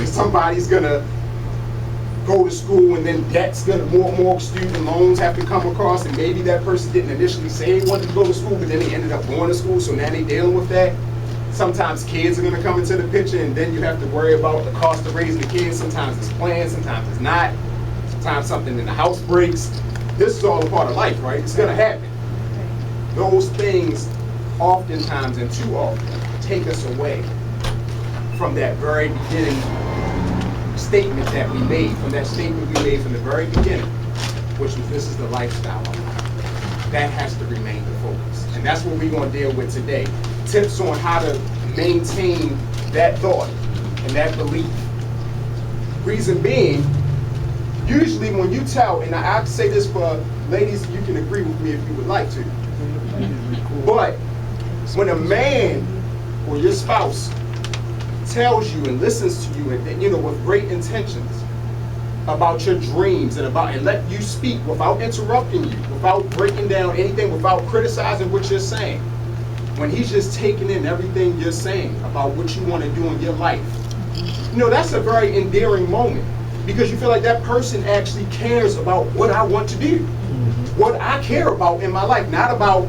Somebody's gonna go to school, and then debt's gonna, more student loans have to come across, and maybe that person didn't initially say they wanted to go to school, but then they ended up going to school, so now they're dealing with that. Sometimes kids are gonna come into the picture, and then you have to worry about the cost of raising the kids. Sometimes it's planned, sometimes it's not. Sometimes something in the house breaks. This is all a part of life, right? It's gonna happen. Those things oftentimes, and too often, take us away from that very beginning statement that we made, from that statement we made from the very beginning, which was, this is the lifestyle of life. That has to remain the focus. And that's what we're going to deal with today. Tips on how to maintain that thought and that belief. Reason being, usually when you tell, and I say this for ladies, you can agree with me if you would like to, but when a man or your spouse tells you and listens to you, and you know, with great intentions about your dreams and let you speak without interrupting you, without breaking down anything, without criticizing what you're saying, when he's just taking in everything you're saying about what you want to do in your life, you know, that's a very endearing moment, because you feel like that person actually cares about what I want to do, what I care about in my life, not about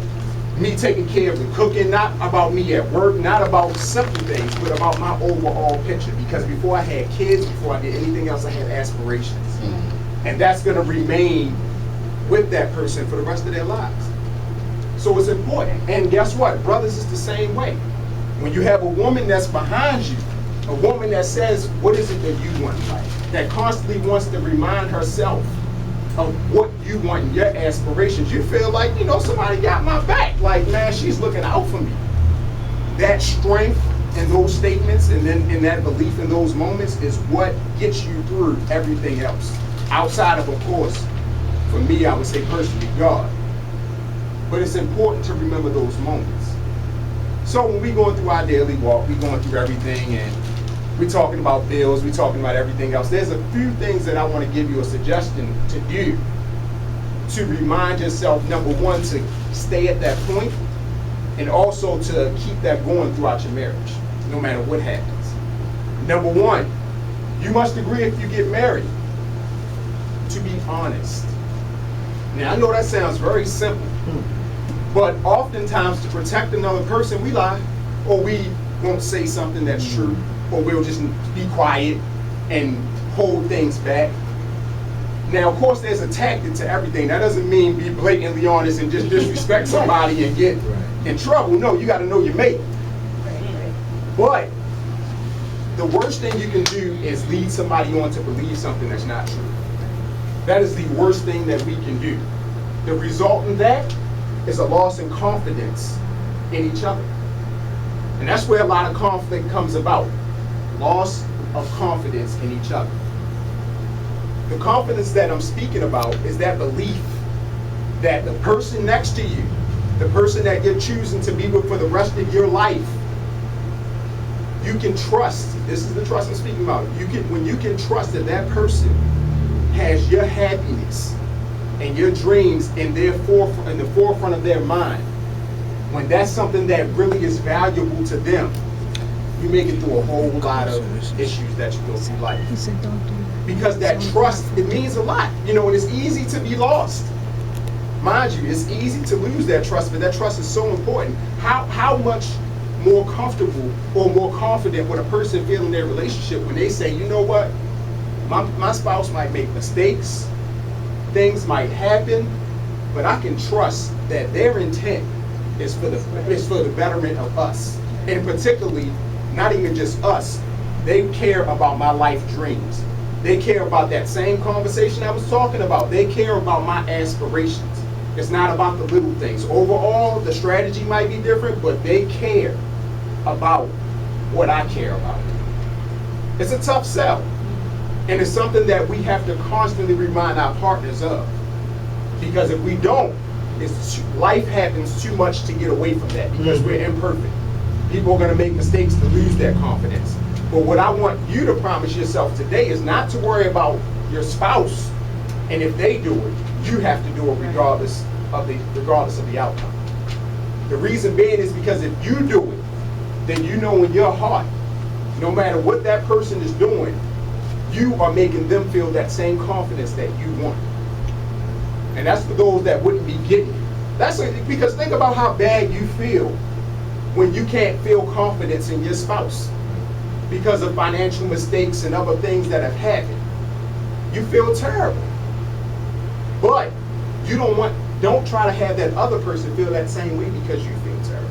me taking care of the cooking, not about me at work, not about simple things, but about my overall picture. Because before I had kids, before I did anything else, I had aspirations. And that's gonna remain with that person for the rest of their lives. So it's important. And guess what? Brothers, is the same way. When you have a woman that's behind you, a woman that says, what is it that you want in life? That constantly wants to remind herself of what you want and your aspirations, you feel like, you know, somebody got my back. Like, man, she's looking out for me. That strength in those statements and then in that belief in those moments is what gets you through everything else. Outside of course, for me, I would say personally, God. But it's important to remember those moments. So when we're going through our daily walk, we're going through everything, and we're talking about bills, we're talking about everything else. There's a few things that I want to give you a suggestion to do to remind yourself, number one, to stay at that point, and also to keep that going throughout your marriage, no matter what happens. Number one, you must agree if you get married to be honest. Now, I know that sounds very simple, but oftentimes to protect another person, we lie, or we won't say something that's true, or we'll just be quiet and hold things back. Now, of course, there's a tactic to everything. That doesn't mean be blatantly honest and just disrespect somebody and get in trouble. No, you got to know your mate. But the worst thing you can do is lead somebody on to believe something that's not true. That is the worst thing that we can do. The result in that is a loss in confidence in each other. And that's where a lot of conflict comes about. Loss of confidence in each other. The confidence that I'm speaking about is that belief that the person next to you, the person that you're choosing to be with for the rest of your life, you can trust. This is the trust I'm speaking about. When you can trust that that person has your happiness and your dreams in the forefront of their mind, when that's something that really is valuable to them, you make it through a whole lot of issues that you go through life. Because that trust, it means a lot. You know, and it's easy to be lost. Mind you, it's easy to lose that trust, but that trust is so important. How much more comfortable or more confident would a person feel in their relationship when they say, you know what, my spouse might make mistakes, things might happen, but I can trust that their intent is for the betterment of us. And particularly, not even just us, they care about my life dreams. They care about that same conversation I was talking about. They care about my aspirations. It's not about the little things. Overall, the strategy might be different, but they care about what I care about. It's a tough sell. And it's something that we have to constantly remind our partners of. Because if we don't, life happens too much to get away from that, because we're imperfect. People are going to make mistakes to lose that confidence. But what I want you to promise yourself today is not to worry about your spouse, and if they do it, you have to do it regardless of the outcome. The reason being is because if you do it, then you know in your heart No matter what that person is doing, you are making them feel that same confidence that you want. And that's for those that wouldn't be getting it. Because think about how bad you feel when you can't feel confidence in your spouse because of financial mistakes and other things that have happened. You feel terrible. But you don't try to have that other person feel that same way because you feel terrible.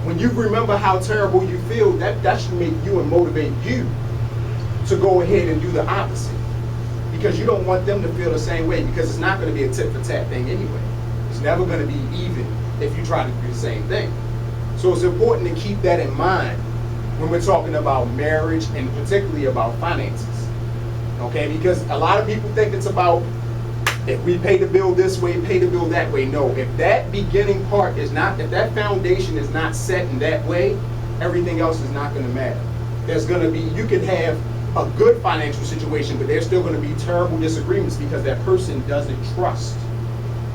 When you remember how terrible you feel, that should make you and motivate you to go ahead and do the opposite. Because you don't want them to feel the same way, because it's not going to be a tit for tat thing anyway. It's never going to be even if you try to do the same thing. So it's important to keep that in mind when we're talking about marriage and particularly about finances. Okay, because a lot of people think it's about if we pay the bill this way, pay the bill that way. No, if that beginning part is not, if that foundation is not set in that way, everything else is not going to matter. There's going to be, you can have a good financial situation, but there's still going to be terrible disagreements because that person doesn't trust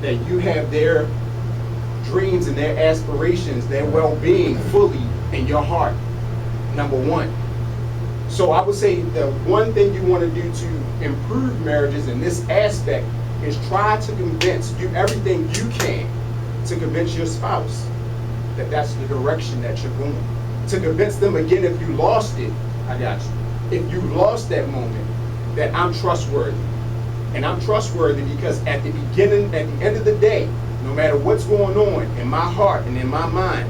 that you have their dreams and their aspirations, their well-being fully in your heart, number one. So I would say the one thing you want to do to improve marriages in this aspect is try to do everything you can to convince your spouse that that's the direction that you're going. To convince them again, if you lost it, I got you. If you lost that moment, that I'm trustworthy. And I'm trustworthy because at the beginning, at the end of the day, no matter what's going on in my heart and in my mind,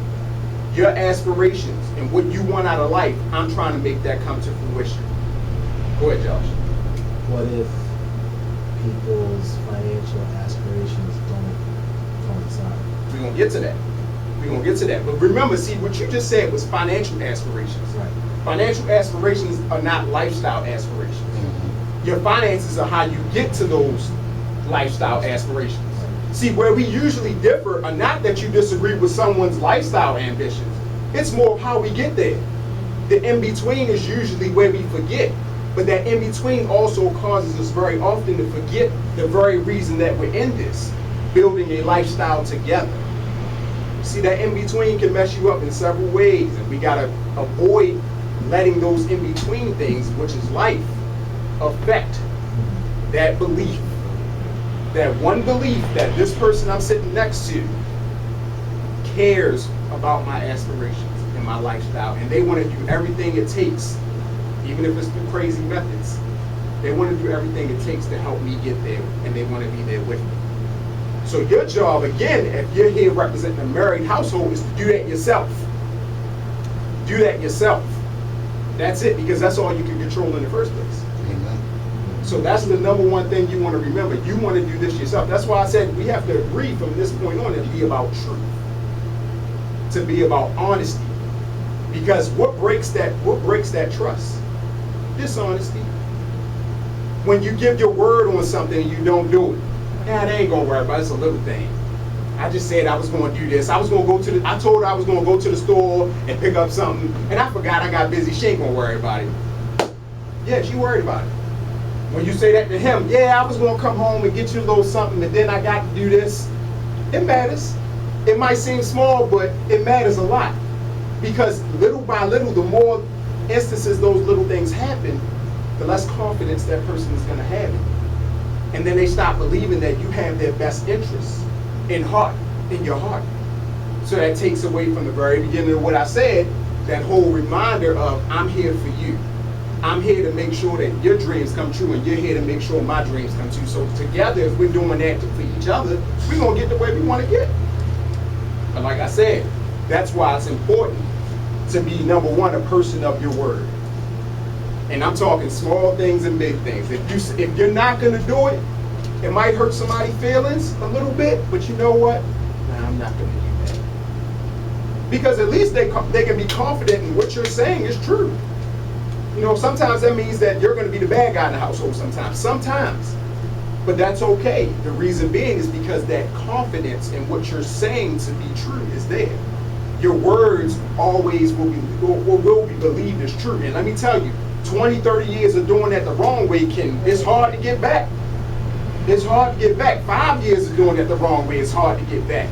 your aspirations and what you want out of life, I'm trying to make that come to fruition. Go ahead, Josh. What if people's financial aspirations don't coincide? We're going to get to that. We're going to get to that. But remember, see, what you just said was financial aspirations. Right. Financial aspirations are not lifestyle aspirations. Your finances are how you get to those lifestyle aspirations. See, where we usually differ are not that you disagree with someone's lifestyle ambitions. It's more of how we get there. The in-between is usually where we forget. But that in-between also causes us very often to forget the very reason that we're in this, building a lifestyle together. See, that in-between can mess you up in several ways, and we gotta avoid letting those in-between things, which is life, affect that belief. That one belief that this person I'm sitting next to cares about my aspirations and my lifestyle, and they want to do everything it takes, even if it's through crazy methods. They want to do everything it takes to help me get there, and they want to be there with me. So your job, again, if you're here representing a married household, is to do that yourself. Do that yourself. That's it, because that's all you can control in the first place. So that's the number one thing you want to remember. You want to do this yourself. That's why I said we have to agree from this point on to be about truth, to be about honesty. Because what breaks that trust? Dishonesty. When you give your word on something and you don't do it, they ain't gonna worry about it. It's a little thing. I just said I was going to do this. I told her I was going to go to the store and pick up something, and I forgot I got busy. She ain't gonna worry about it. Yeah, she worried about it. When you say that to him, yeah, I was going to come home and get you a little something, and then I got to do this. It matters. It might seem small, but it matters a lot. Because little by little, the more instances those little things happen, the less confidence that person is going to have in you. And then they stop believing that you have their best interests in your heart. So that takes away from the very beginning of what I said, that whole reminder of I'm here for you. I'm here to make sure that your dreams come true, and you're here to make sure my dreams come true. So together, if we're doing that for each other, we're going to get the way we want to get. But like I said, that's why it's important to be, number one, a person of your word. And I'm talking small things and big things. If you're not going to do it, it might hurt somebody's feelings a little bit, but you know what? Nah, I'm not going to do that. Because at least they can be confident in what you're saying is true. You know, sometimes that means that you're going to be the bad guy in the household sometimes. But that's okay. The reason being is because that confidence in what you're saying to be true is there. Your words always will be believed as true. And let me tell you, 20, 30 years of doing that the wrong way it's hard to get back. It's hard to get back. 5 years of doing that the wrong way, it's hard to get back.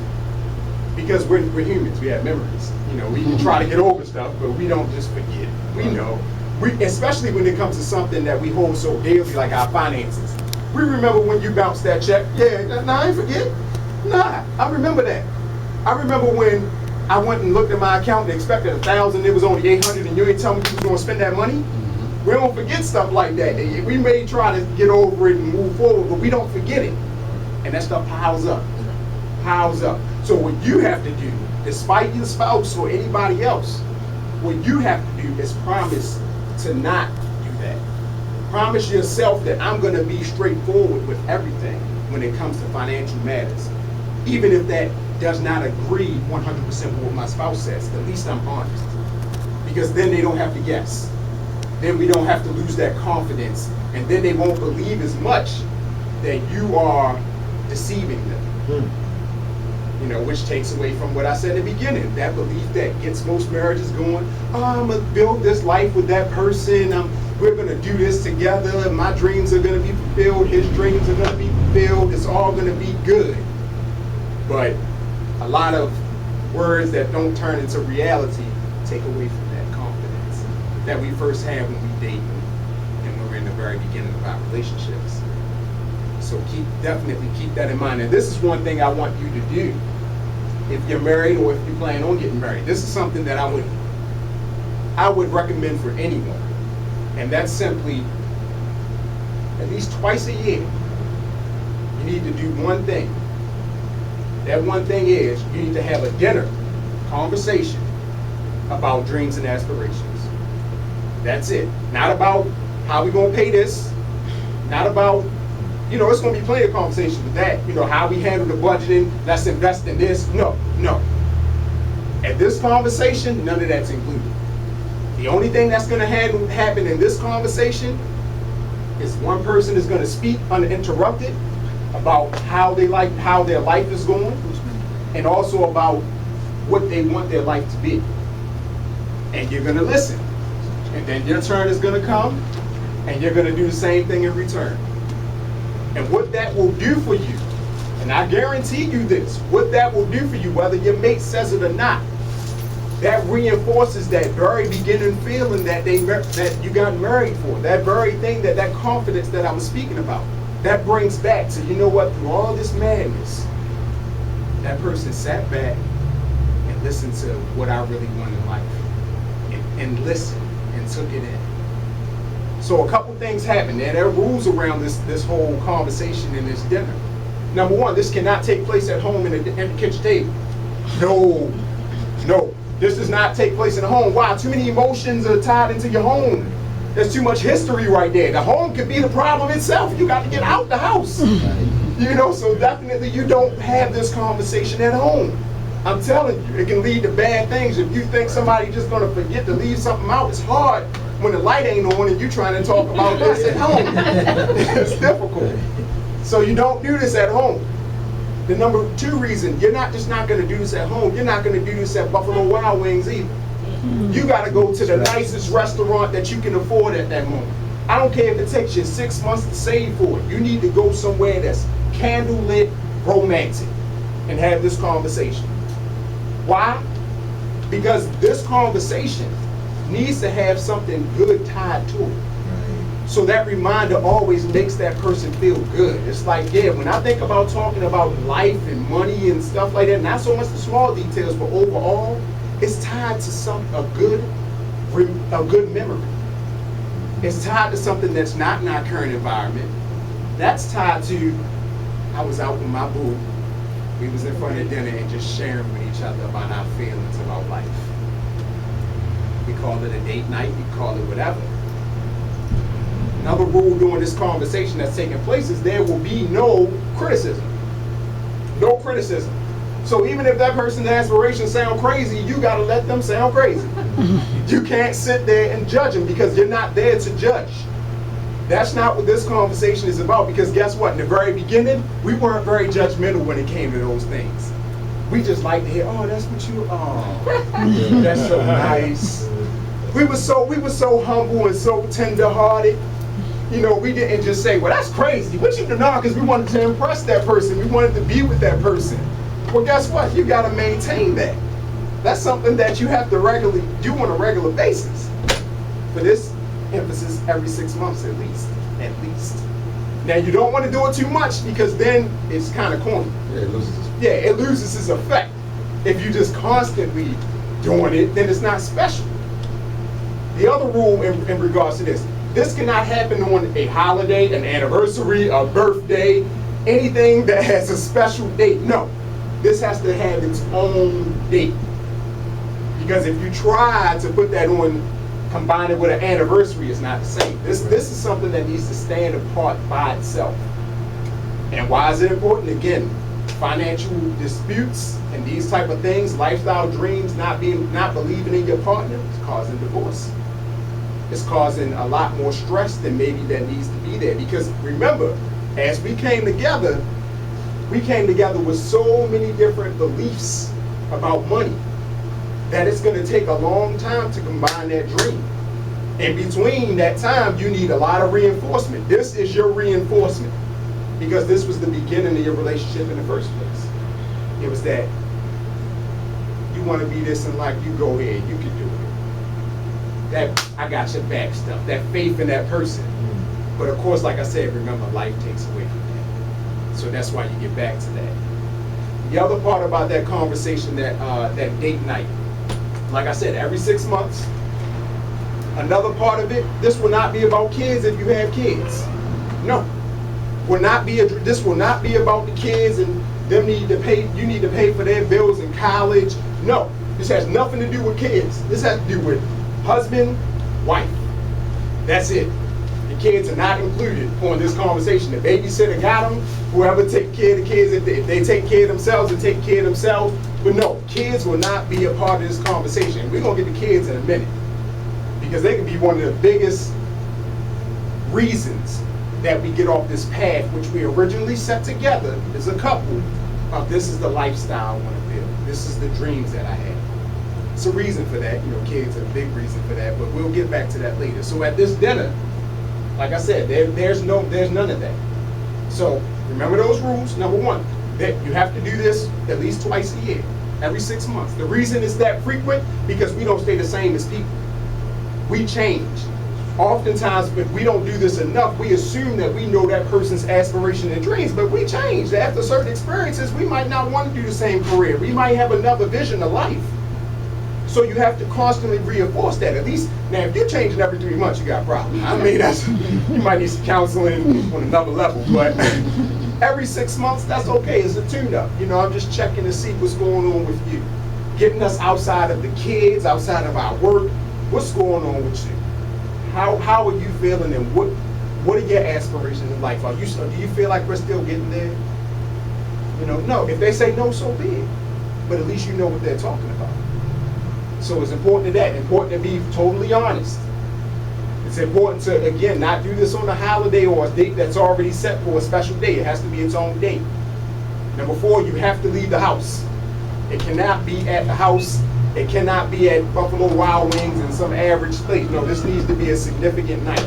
Because we're humans, we have memories. You know, we can try to get over stuff, but we don't just forget. We know. Especially when it comes to something that we hold so dearly, like our finances. We remember when you bounced that check. Yeah, nah, I ain't forget. Nah, I remember that. I remember when I went and looked at my account and expected 1,000, it was only 800, and you ain't tell me you was gonna spend that money? We don't forget stuff like that. We may try to get over it and move forward, but we don't forget it. And that stuff piles up, piles up. So what you have to do, despite your spouse or anybody else, what you have to do is promise to not do that. Promise yourself that I'm gonna be straightforward with everything when it comes to financial matters. Even if that does not agree 100% with what my spouse says, at least I'm honest. Because then they don't have to guess. Then we don't have to lose that confidence, and then they won't believe as much that you are deceiving them. You know, which takes away from what I said in the beginning, that belief that gets most marriages going. Oh, I'm gonna build this life with that person. We're gonna do this together. My dreams are gonna be fulfilled. His dreams are gonna be fulfilled. It's all gonna be good. But a lot of words that don't turn into reality take away from that confidence that we first have when we date and when we're in the very beginning of our relationships. So definitely keep that in mind. And this is one thing I want you to do if you're married or if you plan on getting married. This is something that I would recommend for anyone. And that's simply at least twice a year, you need to do one thing. That one thing is you need to have a dinner conversation about dreams and aspirations. That's it. Not about how we gonna pay this, not about, you know, it's gonna be plenty of conversations with that, you know, how we handle the budgeting, let's invest in this. No. At this conversation, none of that's included. The only thing that's gonna happen in this conversation is one person is gonna speak uninterrupted about how their life is going, and also about what they want their life to be. And you're gonna listen. And then your turn is gonna come, and you're gonna do the same thing in return. And what that will do for you, and I guarantee you this, what that will do for you, whether your mate says it or not, that reinforces that very beginning feeling that you got married for, that very thing, that confidence that I was speaking about. That brings back to, you know what, through all this madness, that person sat back and listened to what I really want in life, and listened and took it in. So a couple things happen. There are rules around this whole conversation and this dinner. Number one, this cannot take place at home at the kitchen table. No. This does not take place in the home. Why? Too many emotions are tied into your home. There's too much history right there. The home could be the problem itself. You got to get out the house. You know, so definitely you don't have this conversation at home. I'm telling you, it can lead to bad things. If you think somebody's just going to forget to leave something out, it's hard when the light ain't on and you trying to talk about this at home. It's difficult. So you don't do this at home. The number two reason, you're not going to do this at home. You're not going to do this at Buffalo Wild Wings either. You got to go to the nicest restaurant that you can afford at that moment. I don't care if it takes you 6 months to save for it. You need to go somewhere that's candlelit, romantic, and have this conversation. Why? Because this conversation needs to have something good tied to it. So that reminder always makes that person feel good. It's like, yeah, when I think about talking about life and money and stuff like that, not so much the small details, but overall, it's tied to a good memory. It's tied to something that's not in our current environment. That's tied to, I was out with my boo. We was in front of dinner and just sharing with each other about our feelings about life. We call it a date night, we call it whatever. Another rule during this conversation that's taking place is there will be no criticism. No criticism. So even if that person's aspirations sound crazy, you gotta let them sound crazy. You can't sit there and judge them because you're not there to judge. That's not what this conversation is about, because guess what? In the very beginning, we weren't very judgmental when it came to those things. We just like to hear, oh, that's what you, oh, that's so nice. We were so humble and so tender-hearted. You know, we didn't just say, well, that's crazy. What you do now? Because we wanted to impress that person. We wanted to be with that person. Well, guess what? You got to maintain that. That's something that you have to regularly do on a regular basis. For this emphasis, every 6 months at least. At least. Now you don't want to do it too much because then it's kind of corny. Yeah, it loses. It loses its effect. If you just constantly doing it, then it's not special. The other rule in regards to this cannot happen on a holiday, an anniversary, a birthday, anything that has a special date. No, this has to have its own date. Because if you try to put that on, combine it with an anniversary, it's not the same. This is something that needs to stand apart by itself. And why is it important? Again, financial disputes and these type of things, lifestyle dreams, not believing in your partner, is causing divorce. It's causing a lot more stress than maybe that needs to be there. Because remember, as we came together with so many different beliefs about money that it's going to take a long time to combine that dream. In between that time, you need a lot of reinforcement. This is your reinforcement because this was the beginning of your relationship in the first place. It was that you want to be this in life, you go ahead, you can do it. That I got your back stuff, that faith in that person. But of course, like I said, remember, life takes away from that. So that's why you get back to that. The other part about that conversation, that date night, like I said, every 6 months. Another part of it, this will not be about kids if you have kids. No. This will not be about the kids and them you need to pay for their bills in college. No. This has nothing to do with kids. This has to do with husband, wife. That's it. The kids are not included on this conversation. The babysitter got them. Whoever take care of the kids, if they take care of themselves, they take care of themselves. But no, kids will not be a part of this conversation. We're going to get the kids in a minute. Because they can be one of the biggest reasons that we get off this path, which we originally set together as a couple, of this is the lifestyle I want to build. This is the dreams that I have. It's a reason for that. Kids are a big reason for that, but we'll get back to that later. So at this dinner, like I said, there's none of that. So remember those rules. Number one, that you have to do this at least twice a year, every 6 months. The reason it's that frequent, because we don't stay the same as people. We change. Oftentimes, if we don't do this enough, we assume that we know that person's aspiration and dreams, but we change. After certain experiences, we might not want to do the same career. We might have another vision of life. So you have to constantly reinforce that. At least, now if you're changing every 3 months, you got a problem. I mean, you might need some counseling on another level, but every 6 months, that's okay. It's a tune-up. I'm just checking to see what's going on with you. Getting us outside of the kids, outside of our work. What's going on with you? How are you feeling, and what are your aspirations in life? Do you feel like we're still getting there? No. If they say no, so be it. But at least you know what they're talking about. So it's important to be totally honest. It's important to, again, not do this on a holiday or a date that's already set for a special day. It has to be its own date. Number 4, you have to leave the house. It cannot be at the house. It cannot be at Buffalo Wild Wings in some average place. No, this needs to be a significant night.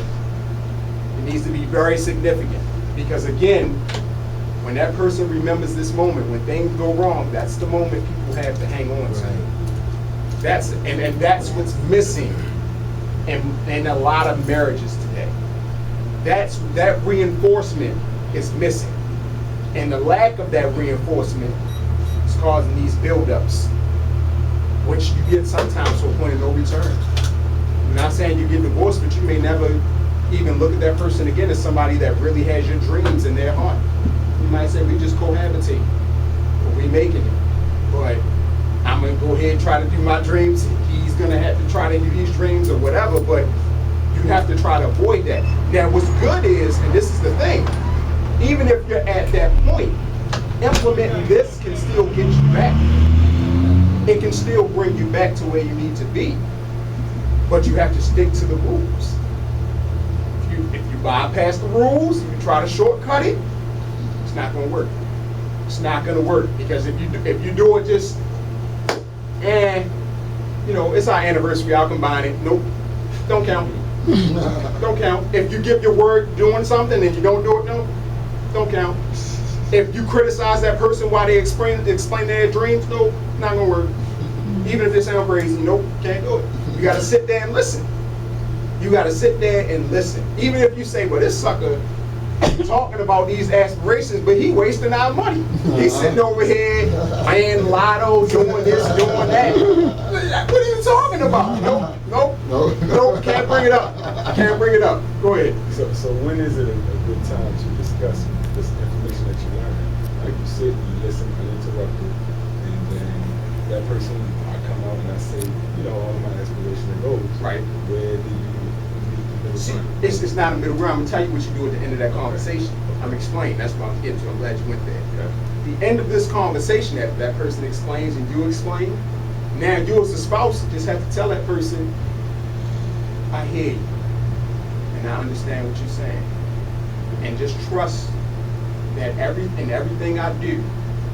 It needs to be very significant. Because again, when that person remembers this moment, when things go wrong, that's the moment people have to hang on to. Right. That's what's missing in a lot of marriages today. That reinforcement is missing. And the lack of that reinforcement is causing these buildups, which you get sometimes to a point of no return. I'm not saying you get divorced, but you may never even look at that person again as somebody that really has your dreams in their heart. You might say, we just cohabitate, or we making it. But I'm gonna go ahead and try to do my dreams. He's gonna have to try to do his dreams or whatever, but you have to try to avoid that. Now what's good is, and this is the thing, even if you're at that point, implementing this can still get you back. It can still bring you back to where you need to be, but you have to stick to the rules. If you bypass the rules, if you try to shortcut it, it's not going to work. It's not going to work, because if you do it just, it's our anniversary, I'll combine it. Nope, don't count. Don't count. If you give your word doing something and you don't do it, no, don't count. If you criticize that person while they explain their dreams, no, not gonna work. Even if it sounds crazy, nope, can't do it. You gotta sit there and listen. You gotta sit there and listen. Even if you say, well, this sucker talking about these aspirations, but he wasting our money. He's sitting over here playing lotto, doing this, doing that. What are you talking about? Nope, can't bring it up. Can't bring it up. Go ahead. So when is it a good time to discuss this information that you learned? Like you sit, you listen uninterrupted, and then that person, I come out and I say, all of my aspirations and goals. Right. Where do you See, it's not a middle ground. I'm gonna tell you what you do at the end of that conversation. I'm explaining. That's what I'm getting to. I'm glad you went there. Okay. The end of this conversation, that person explains and you explain. Now you as a spouse just have to tell that person, I hear you, and I understand what you're saying, and just trust that everything I do,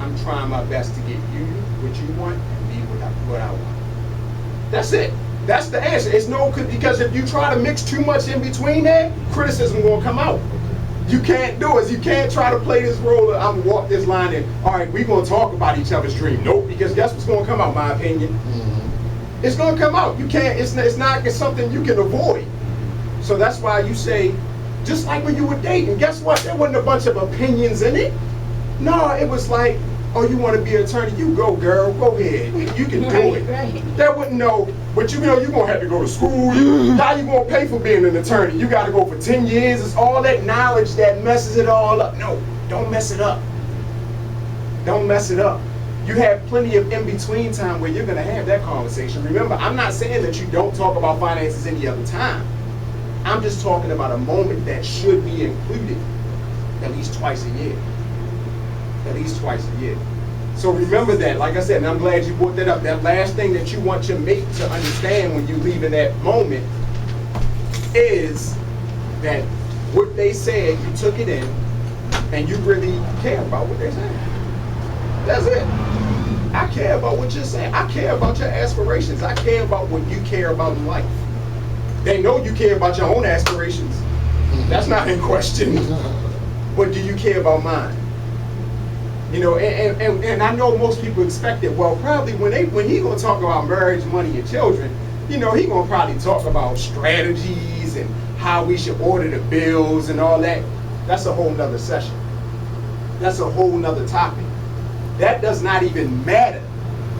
I'm trying my best to get you what you want and me what I want. That's it. That's the answer. It's no, because if you try to mix too much in between that, criticism will come out. You can't do it. You can't try to play this role of I'm gonna walk this line and all right, we're gonna talk about each other's dream. Nope, because guess what's gonna come out, my opinion? Mm-hmm. It's gonna come out. You can't, it's something you can avoid. So that's why you say, just like when you were dating, guess what? There wasn't a bunch of opinions in it. No, it was like, oh, you want to be an attorney? You go, girl. Go ahead. You can do it. Right. There wouldn't know, but you're going to have to go to school. How you going to pay for being an attorney? You got to go for 10 years. It's all that knowledge that messes it all up. No, don't mess it up. Don't mess it up. You have plenty of in-between time where you're going to have that conversation. Remember, I'm not saying that you don't talk about finances any other time. I'm just talking about a moment that should be included at least twice a year. At least twice a year. So remember that, like I said, and I'm glad you brought that up, that last thing that you want your mate to understand when you leave in that moment is that what they said, you took it in, and you really care about what they're saying. That's it. I care about what you're saying. I care about your aspirations. I care about what you care about in life. They know you care about your own aspirations. That's not in question. But do you care about mine? You know, and I know most people expect it. Well, probably when he gonna talk about marriage, money, and children, you know, he gonna probably talk about strategies and how we should order the bills and all that. That's a whole nother session. That's a whole nother topic. That does not even matter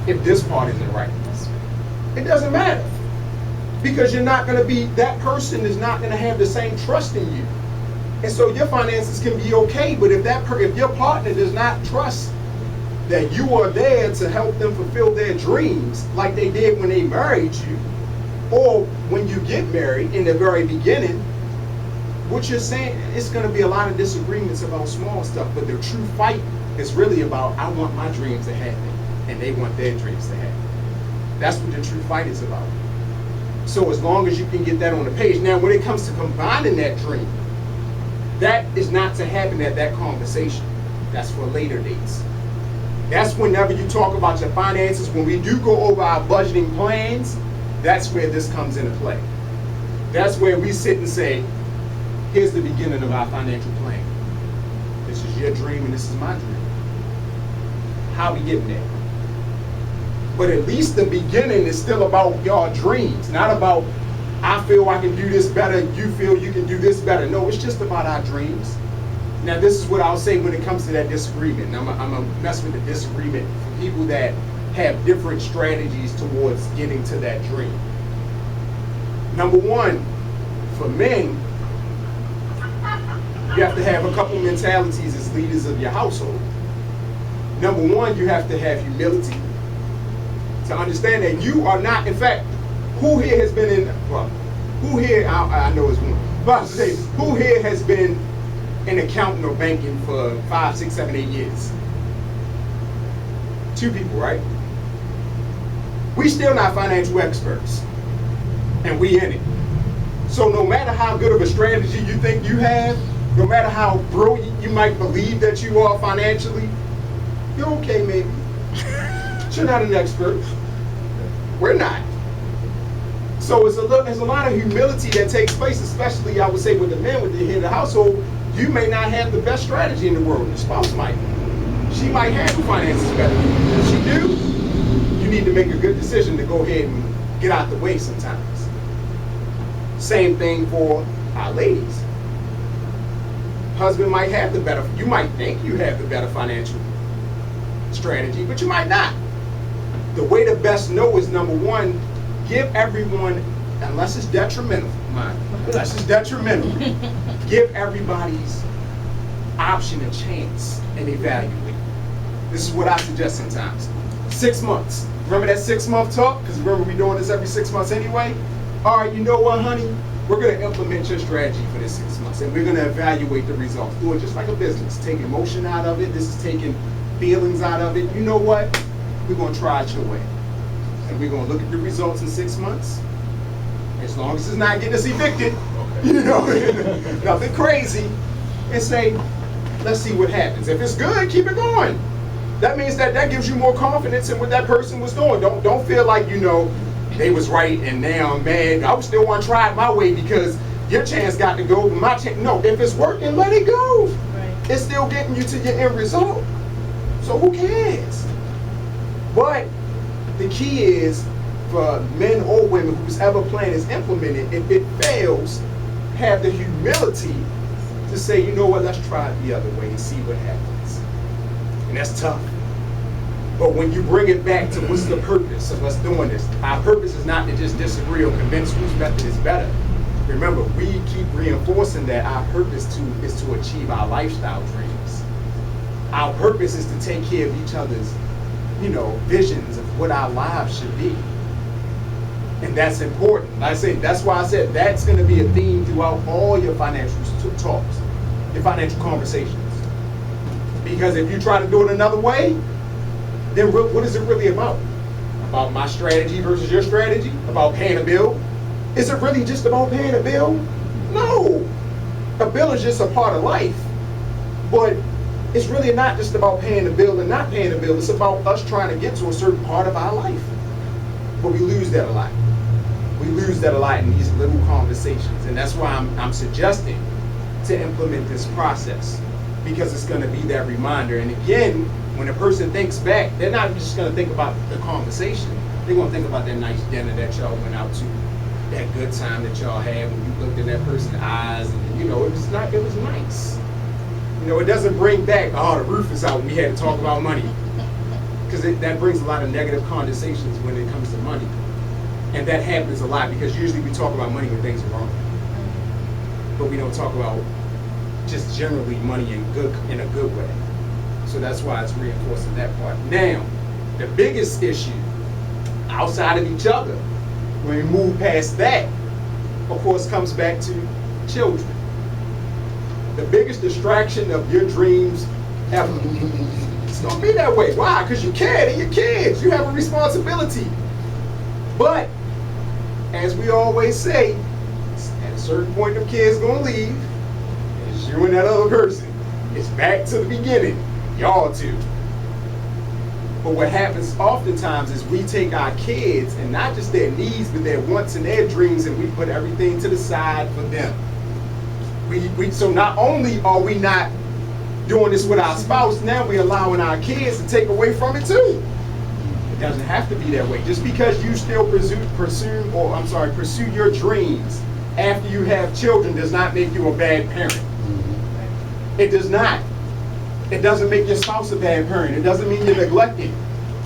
if this part isn't right. It doesn't matter. Because you're not gonna be, that person is not gonna have the same trust in you. And so your finances can be okay, but if your partner does not trust that you are there to help them fulfill their dreams like they did when they married you, or when you get married in the very beginning, what you're saying, it's going to be a lot of disagreements about small stuff, but the true fight is really about, I want my dreams to happen, and they want their dreams to happen. That's what the true fight is about. So as long as you can get that on the page. Now, when it comes to combining that dream, that is not to happen at that conversation. That's for later dates. That's whenever you talk about your finances, when we do go over our budgeting plans, that's where this comes into play. That's where we sit and say, here's the beginning of our financial plan. This is your dream and this is my dream. How we getting there? But at least the beginning is still about your dreams, not about, I feel I can do this better, you feel you can do this better. No, it's just about our dreams. Now, this is what I'll say when it comes to that disagreement. Now, I'm going to mess with the disagreement for people that have different strategies towards getting to that dream. Number one, for men, you have to have a couple mentalities as leaders of your household. Number one, you have to have humility to understand that you are not, in fact, who here has been in, well, who here, I know it's one, but I say, who here has been in accounting or banking for 5, 6, 7, 8 years? 2 people, right? We still not financial experts, and we in it. So no matter how good of a strategy you think you have, no matter how brilliant you might believe that you are financially, you're okay maybe. You're not an expert. We're not. So it's a lot of humility that takes place, especially I would say with the men, with the head of the household. You may not have the best strategy in the world. Your spouse might. She might handle finances better. If she do, you need to make a good decision to go ahead and get out the way sometimes. Same thing for our ladies. Husband might have the better, you might think you have the better financial strategy, but you might not. The way to best know is, number one, give everyone, unless it's detrimental, give everybody's option a chance and evaluate. This is what I suggest sometimes. 6 months. Remember that 6-month talk? Because remember we're doing this every 6 months anyway? All right, you know what, honey? We're going to implement your strategy for this 6 months, and we're going to evaluate the results. Do it just like a business. Take emotion out of it. This is taking feelings out of it. You know what? We're going to try it your way. And we're going to look at the results in 6 months. As long as it's not getting us evicted, you know, nothing crazy, and say, let's see what happens. If it's good, keep it going. That means that gives you more confidence in what that person was doing. Don't feel like, you know, they was right and now I'm mad. I would still want to try it my way because your chance got to go, but my chance. No, if it's working, let it go. Right. It's still getting you to your end result. So who cares? But the key is for men or women whose ever plan is implemented, if it fails, have the humility to say, you know what, let's try it the other way and see what happens. And that's tough. But when you bring it back to what's the purpose of us doing this, our purpose is not to just disagree or convince whose method is better. Remember, we keep reinforcing that our purpose is to achieve our lifestyle dreams. Our purpose is to take care of each other's, you know, visions of what our lives should be. And that's important. Like I say, that's why I said that's going to be a theme throughout all your financial talks, your financial conversations. Because if you try to do it another way, then what is it really about? About my strategy versus your strategy? About paying a bill? Is it really just about paying a bill? No. A bill is just a part of life. But it's really not just about paying a bill and not paying a bill. It's about us trying to get to a certain part of our life. But we lose that a lot. We lose that a lot in these little conversations. And that's why I'm suggesting to implement this process. Because it's going to be that reminder. And again, when a person thinks back, they're not just going to think about the conversation. They're going to think about that nice dinner that y'all went out to, that good time that y'all had when you looked in that person's eyes, and you know, it was nice. You know, it doesn't bring back, oh, the roof is out and we had to talk about money. Because that brings a lot of negative conversations when it comes to money. And that happens a lot because usually we talk about money when things are wrong. But we don't talk about just generally money in a good way. So that's why it's reinforcing that part. Now, the biggest issue outside of each other, when we move past that, of course, comes back to children. The biggest distraction of your dreams ever. It's gonna be that way. Why? Because you care, they're your kids. You have a responsibility. But, as we always say, at a certain point the kid's gonna leave. It's you and that other person. It's back to the beginning. Y'all two. But what happens oftentimes is we take our kids and not just their needs, but their wants and their dreams, and we put everything to the side for them. So not only are we not doing this with our spouse, now we're allowing our kids to take away from it too. It doesn't have to be that way. Just because you still pursue your dreams after you have children does not make you a bad parent. It does not. It doesn't make your spouse a bad parent. It doesn't mean you're neglecting.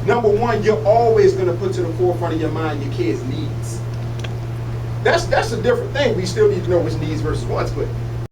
Number one, you're always going to put to the forefront of your mind your kids' needs. That's a different thing. We still need to know what's needs versus wants, but